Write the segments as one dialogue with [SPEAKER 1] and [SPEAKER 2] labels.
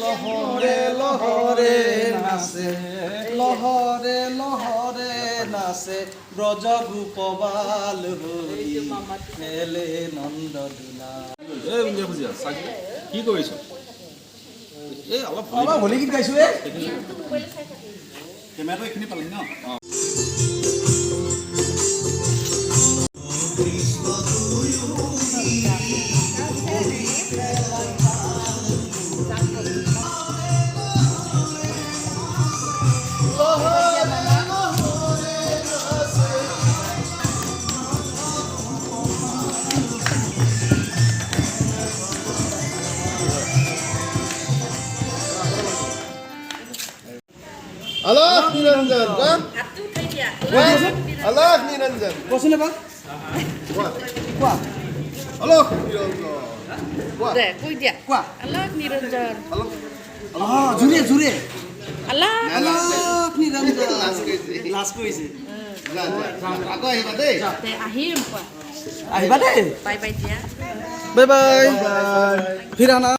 [SPEAKER 1] লহৰে লহৰে নাচে লহৰে লহৰে নাচে ব্ৰজ গোপবাল হৈ খেলে নন্দ দোলা।
[SPEAKER 2] কি কৰিছ? এই অলপ
[SPEAKER 1] হোলী গীত গাইছো।
[SPEAKER 2] কেমেৰাটো এইখিনি পালি ন?
[SPEAKER 3] আলাপ নিৰঞ্জন আলাপ নিৰঞ্জন
[SPEAKER 1] কচোন এবাৰ কোৱা
[SPEAKER 3] আলাপ নিৰঞ্জন
[SPEAKER 1] কোৱা
[SPEAKER 4] আলাপ নিৰঞ্জন
[SPEAKER 1] জোৰে জোৰে
[SPEAKER 4] আলাপ
[SPEAKER 1] আলাপ নিৰঞ্জন লাজ কৰিছে।
[SPEAKER 3] আকৌ আহিবা দেই।
[SPEAKER 4] আহিম
[SPEAKER 1] আহিবা দেই।
[SPEAKER 4] বাই বাই দিয়া
[SPEAKER 1] বাই বাই ফিৰানা।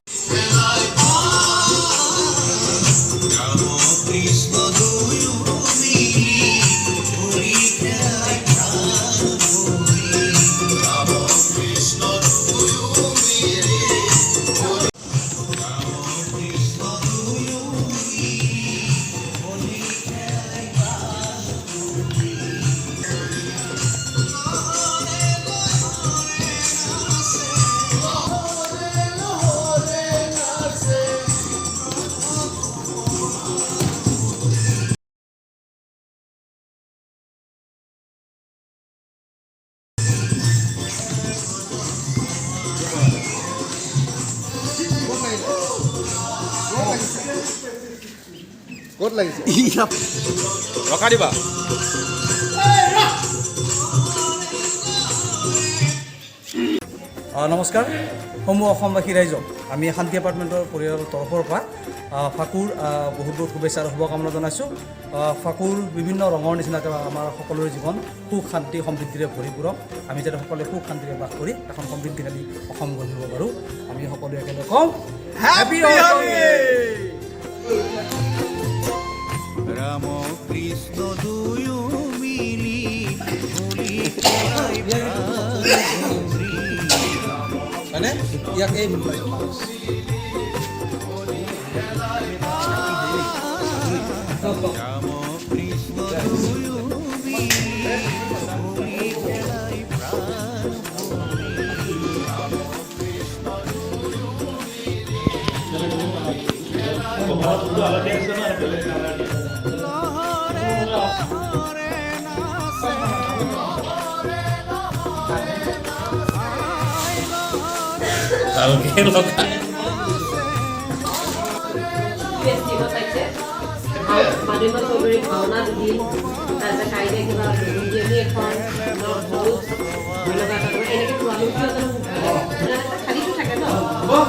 [SPEAKER 3] ক'ত লাগিছে?
[SPEAKER 2] ৰখা দিবা।
[SPEAKER 1] নমস্কাৰ সমূহ অসমবাসী ৰাইজক আমি শান্তি এপাৰ্টমেণ্টৰ পৰিয়ালৰ তৰফৰ পৰা ফাকুৰ বহুত বহুত শুভেচ্ছা আৰু শুভকামনা জনাইছোঁ। ফাকুৰ বিভিন্ন ৰঙৰ নিচিনাকৈ আমাৰ সকলোৰে জীৱন সুখ শান্তি সমৃদ্ধিৰে ভৰিপূৰক। আমি যাতে সকলোৱে সুখ শান্তিৰে বাস কৰি এখন সমৃদ্ধিশালী অসম গঢ়িব পাৰোঁ। আমি সকলোৱে একেলগে কওঁ হেপী হোলী।
[SPEAKER 5] রাম কৃষ্ণ দুয়ো মিলি হোলী খেলাই
[SPEAKER 1] হয়নে? ইয়াক এই
[SPEAKER 5] রাম কৃষ্ণ দুয়ো মিলি হোলী খেলাই লহরে লহরে নাচে
[SPEAKER 6] মাধ্যমৰ চবৰে ভাওনা দিল তাৰপিছত কাইলে কিবা বিজেপি এখন এনেকৈ খালিটো থাকে ন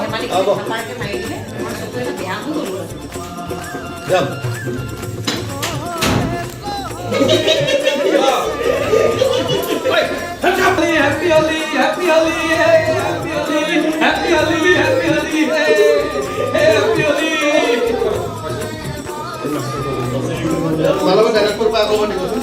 [SPEAKER 6] ধেমালি চাপাৰকৈ মাৰি দিলে আমাৰ চকুৱে এটা বেয়া হৈ গ'ল।
[SPEAKER 1] Happy Holi, Happy Holi, Happy Holi, Happy Holi, Happy Holi, Happy Holi.
[SPEAKER 3] তোমালোকৰ তেনেকৈ পৰা আকৌ দিবচোন।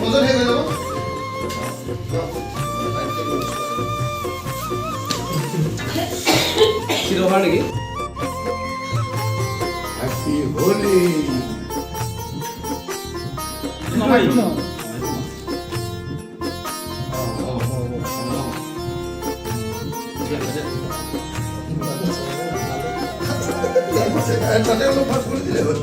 [SPEAKER 3] ভোজন শেষ হৈ যাব।
[SPEAKER 1] চিৰহাৰ নেকি?
[SPEAKER 3] হেপী হোলী। তাতে অলপ ভাত কৰি দিলে হ'ল।